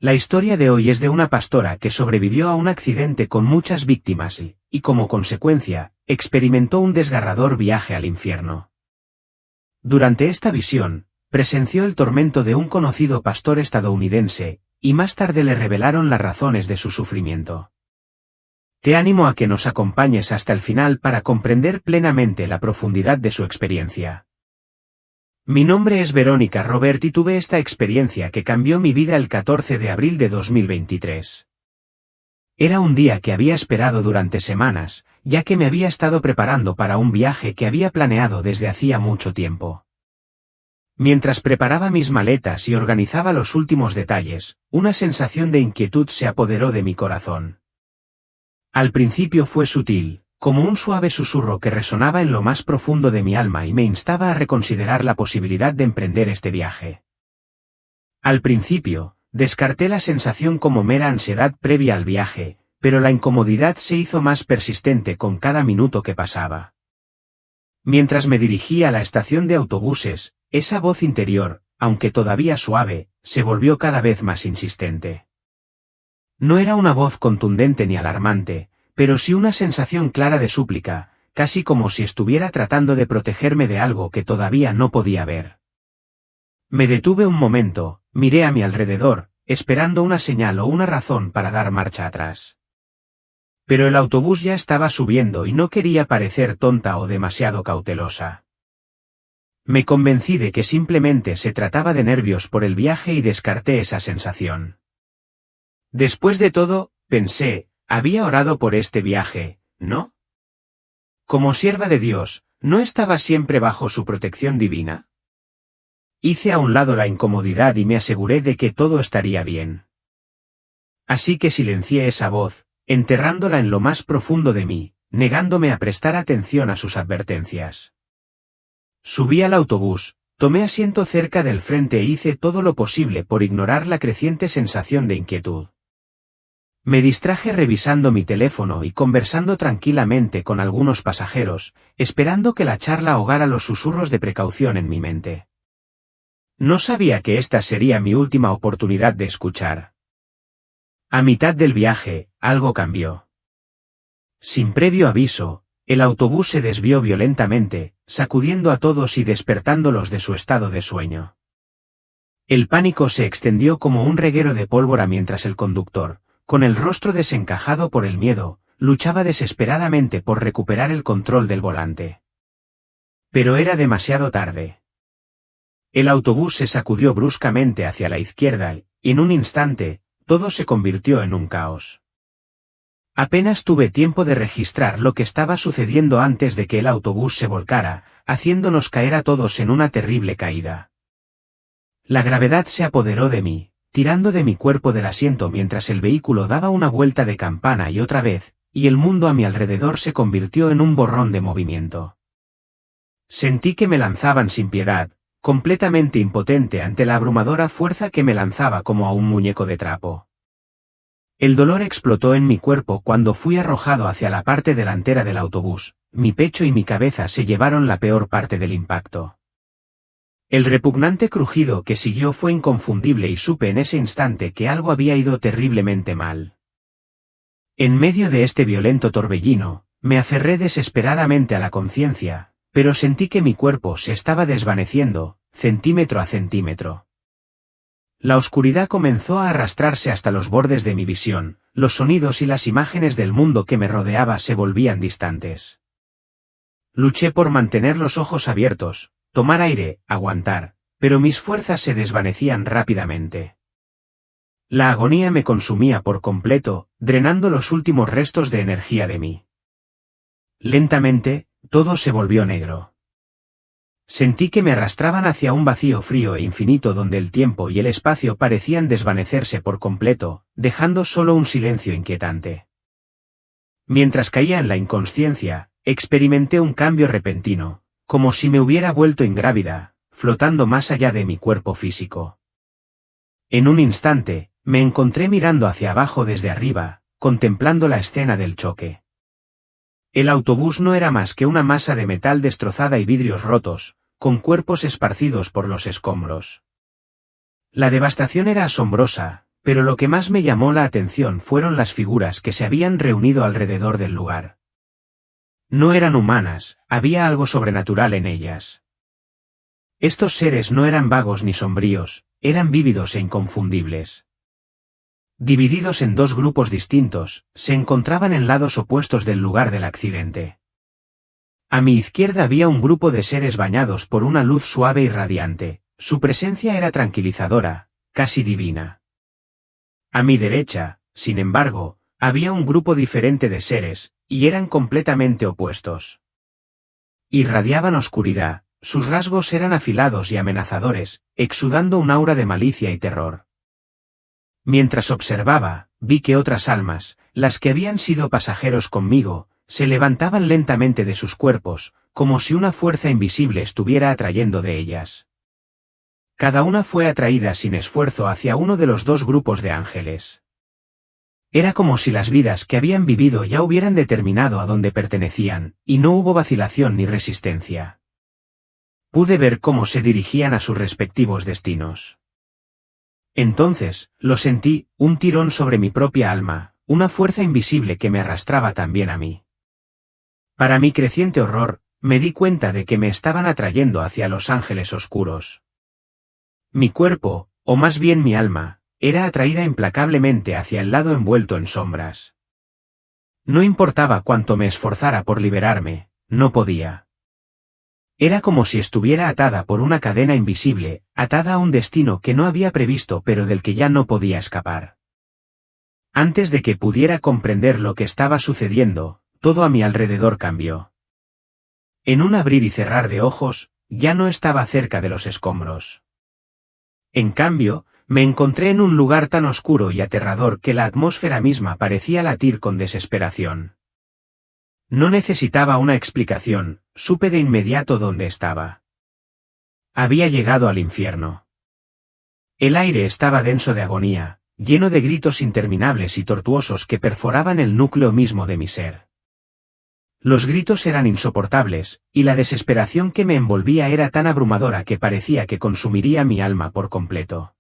La historia de hoy es de una pastora que sobrevivió a un accidente con muchas víctimas y como consecuencia, experimentó un desgarrador viaje al infierno. Durante esta visión, presenció el tormento de un conocido pastor estadounidense, y más tarde le revelaron las razones de su sufrimiento. Te animo a que nos acompañes hasta el final para comprender plenamente la profundidad de su experiencia. Mi nombre es Verónica Robert y tuve esta experiencia que cambió mi vida el 14 de abril de 2023. Era un día que había esperado durante semanas, ya que me había estado preparando para un viaje que había planeado desde hacía mucho tiempo. Mientras preparaba mis maletas y organizaba los últimos detalles, una sensación de inquietud se apoderó de mi corazón. Al principio fue sutil, como un suave susurro que resonaba en lo más profundo de mi alma y me instaba a reconsiderar la posibilidad de emprender este viaje. Al principio, descarté la sensación como mera ansiedad previa al viaje, pero la incomodidad se hizo más persistente con cada minuto que pasaba. Mientras me dirigía a la estación de autobuses, esa voz interior, aunque todavía suave, se volvió cada vez más insistente. No era una voz contundente ni alarmante, pero sí una sensación clara de súplica, casi como si estuviera tratando de protegerme de algo que todavía no podía ver. Me detuve un momento, miré a mi alrededor, esperando una señal o una razón para dar marcha atrás. Pero el autobús ya estaba subiendo y no quería parecer tonta o demasiado cautelosa. Me convencí de que simplemente se trataba de nervios por el viaje y descarté esa sensación. Después de todo, pensé, había orado por este viaje, ¿no? Como sierva de Dios, ¿no estaba siempre bajo su protección divina? Hice a un lado la incomodidad y me aseguré de que todo estaría bien. Así que silencié esa voz, enterrándola en lo más profundo de mí, negándome a prestar atención a sus advertencias. Subí al autobús, tomé asiento cerca del frente e hice todo lo posible por ignorar la creciente sensación de inquietud. Me distraje revisando mi teléfono y conversando tranquilamente con algunos pasajeros, esperando que la charla ahogara los susurros de precaución en mi mente. No sabía que esta sería mi última oportunidad de escuchar. A mitad del viaje, algo cambió. Sin previo aviso, el autobús se desvió violentamente, sacudiendo a todos y despertándolos de su estado de sueño. El pánico se extendió como un reguero de pólvora mientras el conductor, con el rostro desencajado por el miedo, luchaba desesperadamente por recuperar el control del volante. Pero era demasiado tarde. El autobús se sacudió bruscamente hacia la izquierda y, en un instante, todo se convirtió en un caos. Apenas tuve tiempo de registrar lo que estaba sucediendo antes de que el autobús se volcara, haciéndonos caer a todos en una terrible caída. La gravedad se apoderó de mí, tirando de mi cuerpo del asiento mientras el vehículo daba una vuelta de campana y otra vez, y el mundo a mi alrededor se convirtió en un borrón de movimiento. Sentí que me lanzaban sin piedad, completamente impotente ante la abrumadora fuerza que me lanzaba como a un muñeco de trapo. El dolor explotó en mi cuerpo cuando fui arrojado hacia la parte delantera del autobús, mi pecho y mi cabeza se llevaron la peor parte del impacto. El repugnante crujido que siguió fue inconfundible y supe en ese instante que algo había ido terriblemente mal. En medio de este violento torbellino, me aferré desesperadamente a la conciencia, pero sentí que mi cuerpo se estaba desvaneciendo, centímetro a centímetro. La oscuridad comenzó a arrastrarse hasta los bordes de mi visión, los sonidos y las imágenes del mundo que me rodeaba se volvían distantes. Luché por mantener los ojos abiertos, tomar aire, aguantar, pero mis fuerzas se desvanecían rápidamente. La agonía me consumía por completo, drenando los últimos restos de energía de mí. Lentamente, todo se volvió negro. Sentí que me arrastraban hacia un vacío frío e infinito donde el tiempo y el espacio parecían desvanecerse por completo, dejando solo un silencio inquietante. Mientras caía en la inconsciencia, experimenté un cambio repentino, como si me hubiera vuelto ingrávida, flotando más allá de mi cuerpo físico. En un instante, me encontré mirando hacia abajo desde arriba, contemplando la escena del choque. El autobús no era más que una masa de metal destrozada y vidrios rotos, con cuerpos esparcidos por los escombros. La devastación era asombrosa, pero lo que más me llamó la atención fueron las figuras que se habían reunido alrededor del lugar. No eran humanas, había algo sobrenatural en ellas. Estos seres no eran vagos ni sombríos, eran vívidos e inconfundibles. Divididos en dos grupos distintos, se encontraban en lados opuestos del lugar del accidente. A mi izquierda había un grupo de seres bañados por una luz suave y radiante, su presencia era tranquilizadora, casi divina. A mi derecha, sin embargo, había un grupo diferente de seres, y eran completamente opuestos. Irradiaban oscuridad, sus rasgos eran afilados y amenazadores, exudando un aura de malicia y terror. Mientras observaba, vi que otras almas, las que habían sido pasajeros conmigo, se levantaban lentamente de sus cuerpos, como si una fuerza invisible estuviera atrayendo de ellas. Cada una fue atraída sin esfuerzo hacia uno de los dos grupos de ángeles. Era como si las vidas que habían vivido ya hubieran determinado a dónde pertenecían, y no hubo vacilación ni resistencia. Pude ver cómo se dirigían a sus respectivos destinos. Entonces, lo sentí, un tirón sobre mi propia alma, una fuerza invisible que me arrastraba también a mí. Para mi creciente horror, me di cuenta de que me estaban atrayendo hacia los ángeles oscuros. Mi cuerpo, o más bien mi alma, era atraída implacablemente hacia el lado envuelto en sombras. No importaba cuánto me esforzara por liberarme, no podía. Era como si estuviera atada por una cadena invisible, atada a un destino que no había previsto pero del que ya no podía escapar. Antes de que pudiera comprender lo que estaba sucediendo, todo a mi alrededor cambió. En un abrir y cerrar de ojos, ya no estaba cerca de los escombros. En cambio, me encontré en un lugar tan oscuro y aterrador que la atmósfera misma parecía latir con desesperación. No necesitaba una explicación, supe de inmediato dónde estaba. Había llegado al infierno. El aire estaba denso de agonía, lleno de gritos interminables y tortuosos que perforaban el núcleo mismo de mi ser. Los gritos eran insoportables, y la desesperación que me envolvía era tan abrumadora que parecía que consumiría mi alma por completo.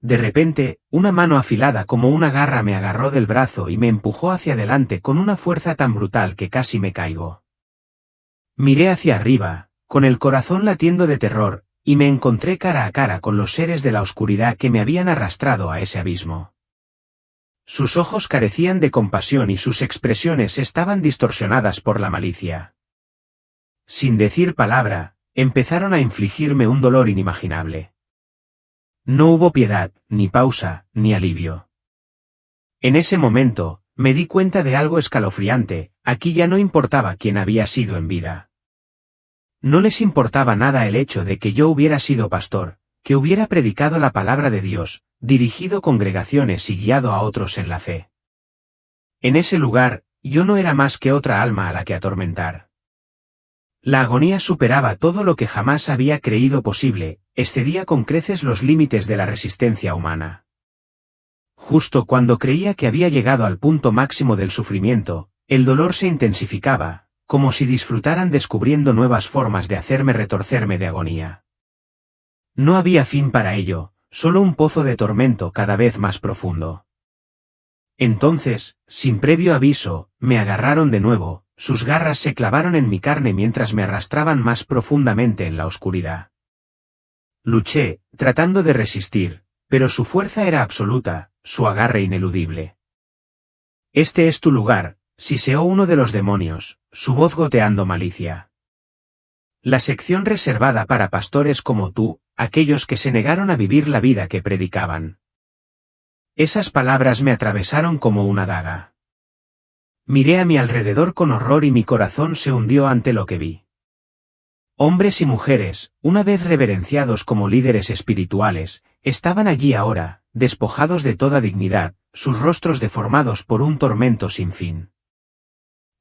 De repente, una mano afilada como una garra me agarró del brazo y me empujó hacia adelante con una fuerza tan brutal que casi me caigo. Miré hacia arriba, con el corazón latiendo de terror, y me encontré cara a cara con los seres de la oscuridad que me habían arrastrado a ese abismo. Sus ojos carecían de compasión y sus expresiones estaban distorsionadas por la malicia. Sin decir palabra, empezaron a infligirme un dolor inimaginable. No hubo piedad, ni pausa, ni alivio. En ese momento, me di cuenta de algo escalofriante, aquí ya no importaba quién había sido en vida. No les importaba nada el hecho de que yo hubiera sido pastor, que hubiera predicado la palabra de Dios, dirigido congregaciones y guiado a otros en la fe. En ese lugar, yo no era más que otra alma a la que atormentar. La agonía superaba todo lo que jamás había creído posible, excedía con creces los límites de la resistencia humana. Justo cuando creía que había llegado al punto máximo del sufrimiento, el dolor se intensificaba, como si disfrutaran descubriendo nuevas formas de hacerme retorcerme de agonía. No había fin para ello, solo un pozo de tormento cada vez más profundo. Entonces, sin previo aviso, me agarraron de nuevo, sus garras se clavaron en mi carne mientras me arrastraban más profundamente en la oscuridad. Luché, tratando de resistir, pero su fuerza era absoluta, su agarre ineludible. Este es tu lugar, siseó uno de los demonios, su voz goteando malicia. La sección reservada para pastores como tú, aquellos que se negaron a vivir la vida que predicaban. Esas palabras me atravesaron como una daga. Miré a mi alrededor con horror y mi corazón se hundió ante lo que vi. Hombres y mujeres, una vez reverenciados como líderes espirituales, estaban allí ahora, despojados de toda dignidad, sus rostros deformados por un tormento sin fin.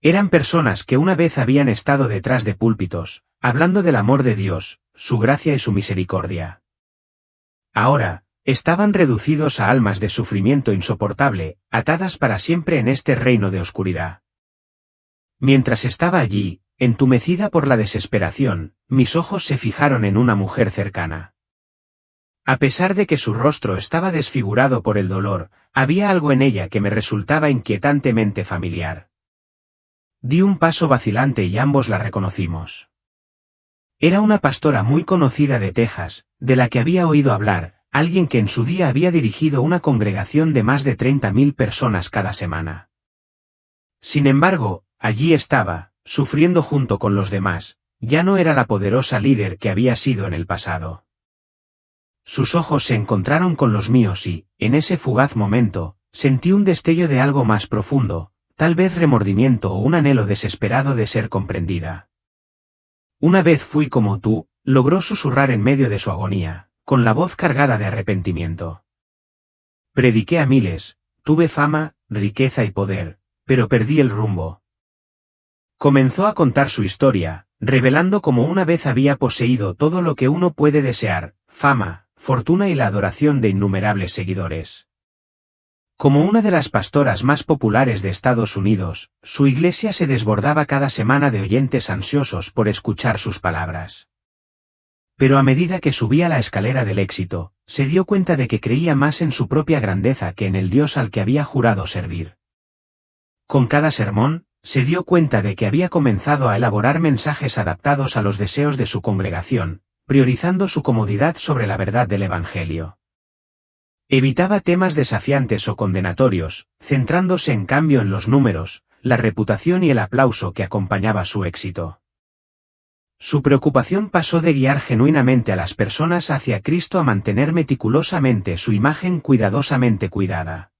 Eran personas que una vez habían estado detrás de púlpitos, hablando del amor de Dios, su gracia y su misericordia. Ahora, estaban reducidos a almas de sufrimiento insoportable, atadas para siempre en este reino de oscuridad. Mientras estaba allí, entumecida por la desesperación, mis ojos se fijaron en una mujer cercana. A pesar de que su rostro estaba desfigurado por el dolor, había algo en ella que me resultaba inquietantemente familiar. Di un paso vacilante y ambos la reconocimos. Era una pastora muy conocida de Texas, de la que había oído hablar, alguien que en su día había dirigido una congregación de más de 30.000 personas cada semana. Sin embargo, allí estaba, sufriendo junto con los demás, ya no era la poderosa líder que había sido en el pasado. Sus ojos se encontraron con los míos y, en ese fugaz momento, sentí un destello de algo más profundo, tal vez remordimiento o un anhelo desesperado de ser comprendida. Una vez fui como tú, logró susurrar en medio de su agonía, con la voz cargada de arrepentimiento. Prediqué a miles, tuve fama, riqueza y poder, pero perdí el rumbo. Comenzó a contar su historia, revelando cómo una vez había poseído todo lo que uno puede desear, fama, fortuna y la adoración de innumerables seguidores. Como una de las pastoras más populares de Estados Unidos, su iglesia se desbordaba cada semana de oyentes ansiosos por escuchar sus palabras. Pero a medida que subía la escalera del éxito, se dio cuenta de que creía más en su propia grandeza que en el Dios al que había jurado servir. Con cada sermón, se dio cuenta de que había comenzado a elaborar mensajes adaptados a los deseos de su congregación, priorizando su comodidad sobre la verdad del Evangelio. Evitaba temas desafiantes o condenatorios, centrándose en cambio en los números, la reputación y el aplauso que acompañaba su éxito. Su preocupación pasó de guiar genuinamente a las personas hacia Cristo a mantener meticulosamente su imagen cuidadosamente cuidada.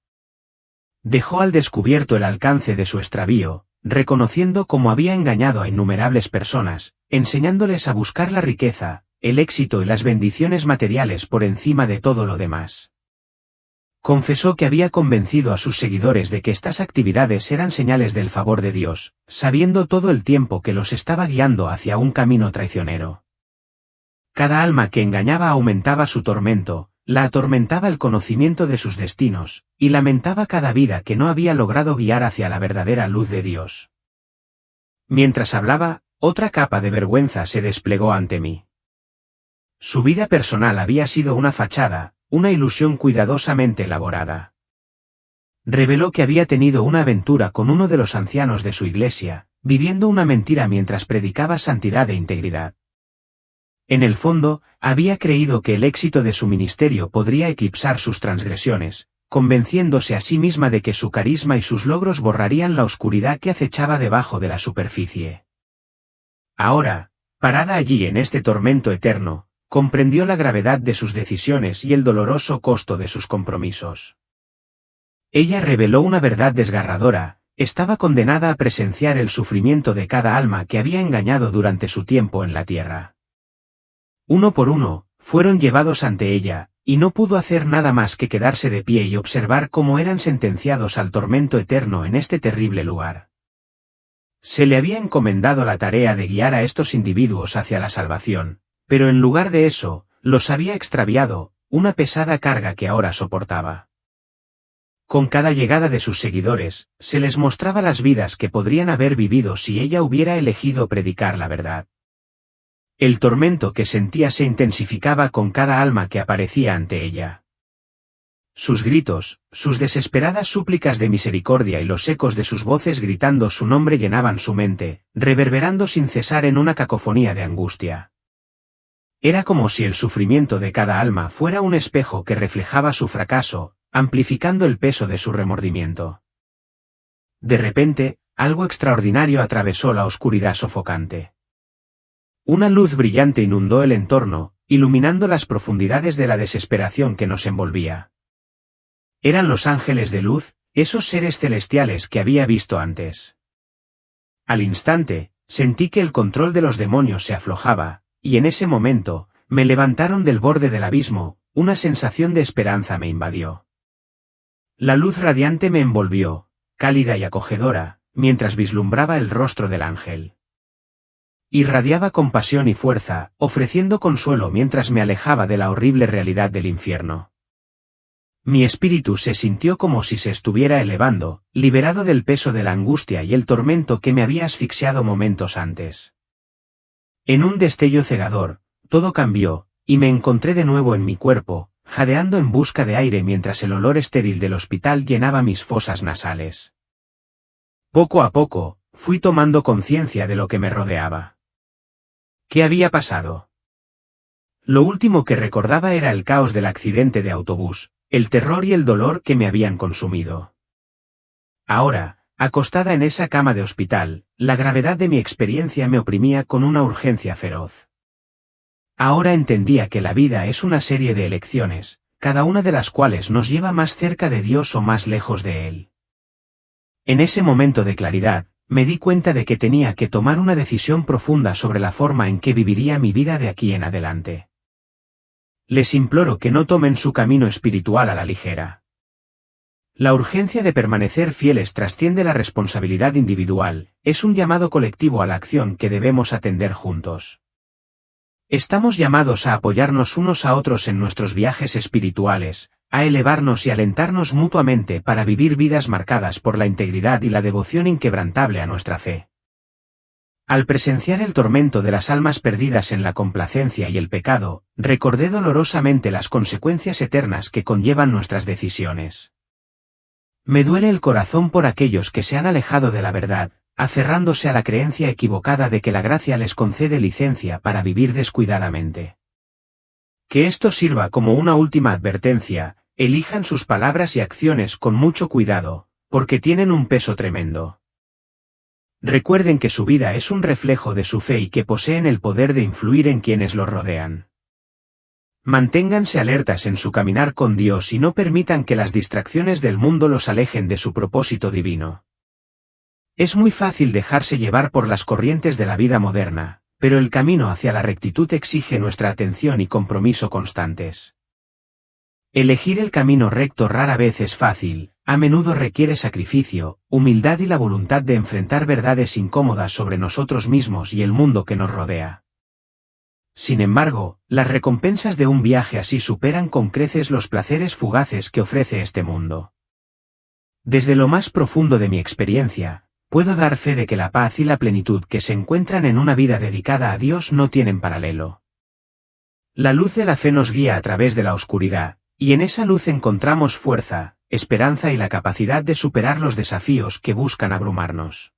Dejó al descubierto el alcance de su extravío, reconociendo cómo había engañado a innumerables personas, enseñándoles a buscar la riqueza, el éxito y las bendiciones materiales por encima de todo lo demás. Confesó que había convencido a sus seguidores de que estas actividades eran señales del favor de Dios, sabiendo todo el tiempo que los estaba guiando hacia un camino traicionero. Cada alma que engañaba aumentaba su tormento, la atormentaba el conocimiento de sus destinos, y lamentaba cada vida que no había logrado guiar hacia la verdadera luz de Dios. Mientras hablaba, otra capa de vergüenza se desplegó ante mí. Su vida personal había sido una fachada, una ilusión cuidadosamente elaborada. Reveló que había tenido una aventura con uno de los ancianos de su iglesia, viviendo una mentira mientras predicaba santidad e integridad. En el fondo, había creído que el éxito de su ministerio podría eclipsar sus transgresiones, convenciéndose a sí misma de que su carisma y sus logros borrarían la oscuridad que acechaba debajo de la superficie. Ahora, parada allí en este tormento eterno, comprendió la gravedad de sus decisiones y el doloroso costo de sus compromisos. Ella reveló una verdad desgarradora: estaba condenada a presenciar el sufrimiento de cada alma que había engañado durante su tiempo en la tierra. Uno por uno, fueron llevados ante ella, y no pudo hacer nada más que quedarse de pie y observar cómo eran sentenciados al tormento eterno en este terrible lugar. Se le había encomendado la tarea de guiar a estos individuos hacia la salvación, pero en lugar de eso, los había extraviado, una pesada carga que ahora soportaba. Con cada llegada de sus seguidores, se les mostraba las vidas que podrían haber vivido si ella hubiera elegido predicar la verdad. El tormento que sentía se intensificaba con cada alma que aparecía ante ella. Sus gritos, sus desesperadas súplicas de misericordia y los ecos de sus voces gritando su nombre llenaban su mente, reverberando sin cesar en una cacofonía de angustia. Era como si el sufrimiento de cada alma fuera un espejo que reflejaba su fracaso, amplificando el peso de su remordimiento. De repente, algo extraordinario atravesó la oscuridad sofocante. Una luz brillante inundó el entorno, iluminando las profundidades de la desesperación que nos envolvía. Eran los ángeles de luz, esos seres celestiales que había visto antes. Al instante, sentí que el control de los demonios se aflojaba, y en ese momento, me levantaron del borde del abismo, una sensación de esperanza me invadió. La luz radiante me envolvió, cálida y acogedora, mientras vislumbraba el rostro del ángel. Irradiaba compasión y fuerza, ofreciendo consuelo mientras me alejaba de la horrible realidad del infierno. Mi espíritu se sintió como si se estuviera elevando, liberado del peso de la angustia y el tormento que me había asfixiado momentos antes. En un destello cegador, todo cambió, y me encontré de nuevo en mi cuerpo, jadeando en busca de aire mientras el olor estéril del hospital llenaba mis fosas nasales. Poco a poco, fui tomando conciencia de lo que me rodeaba. ¿Qué había pasado? Lo último que recordaba era el caos del accidente de autobús, el terror y el dolor que me habían consumido. Ahora, acostada en esa cama de hospital, la gravedad de mi experiencia me oprimía con una urgencia feroz. Ahora entendía que la vida es una serie de elecciones, cada una de las cuales nos lleva más cerca de Dios o más lejos de Él. En ese momento de claridad, me di cuenta de que tenía que tomar una decisión profunda sobre la forma en que viviría mi vida de aquí en adelante. Les imploro que no tomen su camino espiritual a la ligera. La urgencia de permanecer fieles trasciende la responsabilidad individual, es un llamado colectivo a la acción que debemos atender juntos. Estamos llamados a apoyarnos unos a otros en nuestros viajes espirituales, a elevarnos y alentarnos mutuamente para vivir vidas marcadas por la integridad y la devoción inquebrantable a nuestra fe. Al presenciar el tormento de las almas perdidas en la complacencia y el pecado, recordé dolorosamente las consecuencias eternas que conllevan nuestras decisiones. Me duele el corazón por aquellos que se han alejado de la verdad, aferrándose a la creencia equivocada de que la gracia les concede licencia para vivir descuidadamente. Que esto sirva como una última advertencia, elijan sus palabras y acciones con mucho cuidado, porque tienen un peso tremendo. Recuerden que su vida es un reflejo de su fe y que poseen el poder de influir en quienes los rodean. Manténganse alertas en su caminar con Dios y no permitan que las distracciones del mundo los alejen de su propósito divino. Es muy fácil dejarse llevar por las corrientes de la vida moderna, pero el camino hacia la rectitud exige nuestra atención y compromiso constantes. Elegir el camino recto rara vez es fácil, a menudo requiere sacrificio, humildad y la voluntad de enfrentar verdades incómodas sobre nosotros mismos y el mundo que nos rodea. Sin embargo, las recompensas de un viaje así superan con creces los placeres fugaces que ofrece este mundo. Desde lo más profundo de mi experiencia, puedo dar fe de que la paz y la plenitud que se encuentran en una vida dedicada a Dios no tienen paralelo. La luz de la fe nos guía a través de la oscuridad, y en esa luz encontramos fuerza, esperanza y la capacidad de superar los desafíos que buscan abrumarnos.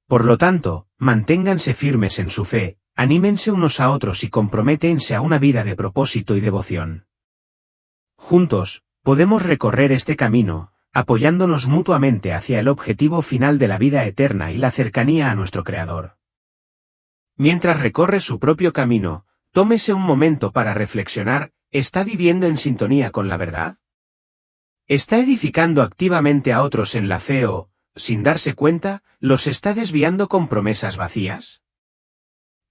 Por lo tanto, manténganse firmes en su fe, anímense unos a otros y comprométense a una vida de propósito y devoción. Juntos, podemos recorrer este camino, apoyándonos mutuamente hacia el objetivo final de la vida eterna y la cercanía a nuestro Creador. Mientras recorre su propio camino, tómese un momento para reflexionar, ¿está viviendo en sintonía con la verdad? ¿Está edificando activamente a otros en la fe o, sin darse cuenta, los está desviando con promesas vacías?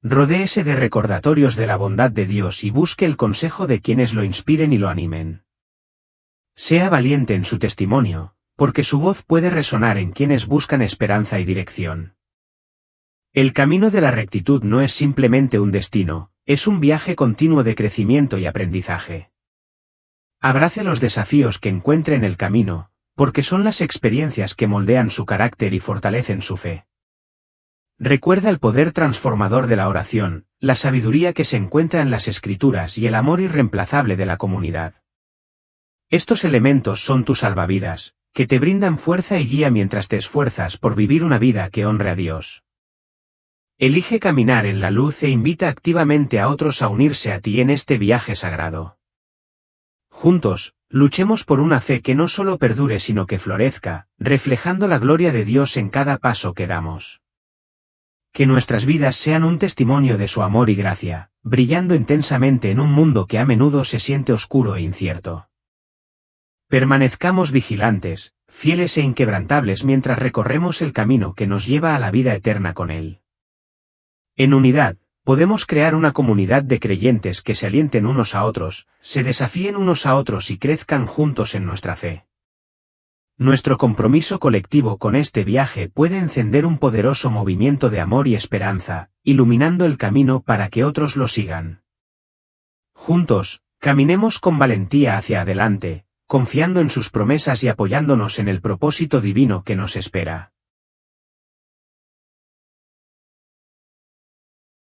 Rodéese de recordatorios de la bondad de Dios y busque el consejo de quienes lo inspiren y lo animen. Sea valiente en su testimonio, porque su voz puede resonar en quienes buscan esperanza y dirección. El camino de la rectitud no es simplemente un destino, es un viaje continuo de crecimiento y aprendizaje. Abrace los desafíos que encuentre en el camino, porque son las experiencias que moldean su carácter y fortalecen su fe. Recuerda el poder transformador de la oración, la sabiduría que se encuentra en las Escrituras y el amor irreemplazable de la comunidad. Estos elementos son tus salvavidas, que te brindan fuerza y guía mientras te esfuerzas por vivir una vida que honre a Dios. Elige caminar en la luz e invita activamente a otros a unirse a ti en este viaje sagrado. Juntos, luchemos por una fe que no solo perdure sino que florezca, reflejando la gloria de Dios en cada paso que damos. Que nuestras vidas sean un testimonio de su amor y gracia, brillando intensamente en un mundo que a menudo se siente oscuro e incierto. Permanezcamos vigilantes, fieles e inquebrantables mientras recorremos el camino que nos lleva a la vida eterna con Él. En unidad, podemos crear una comunidad de creyentes que se alienten unos a otros, se desafíen unos a otros y crezcan juntos en nuestra fe. Nuestro compromiso colectivo con este viaje puede encender un poderoso movimiento de amor y esperanza, iluminando el camino para que otros lo sigan. Juntos, caminemos con valentía hacia adelante, confiando en sus promesas y apoyándonos en el propósito divino que nos espera.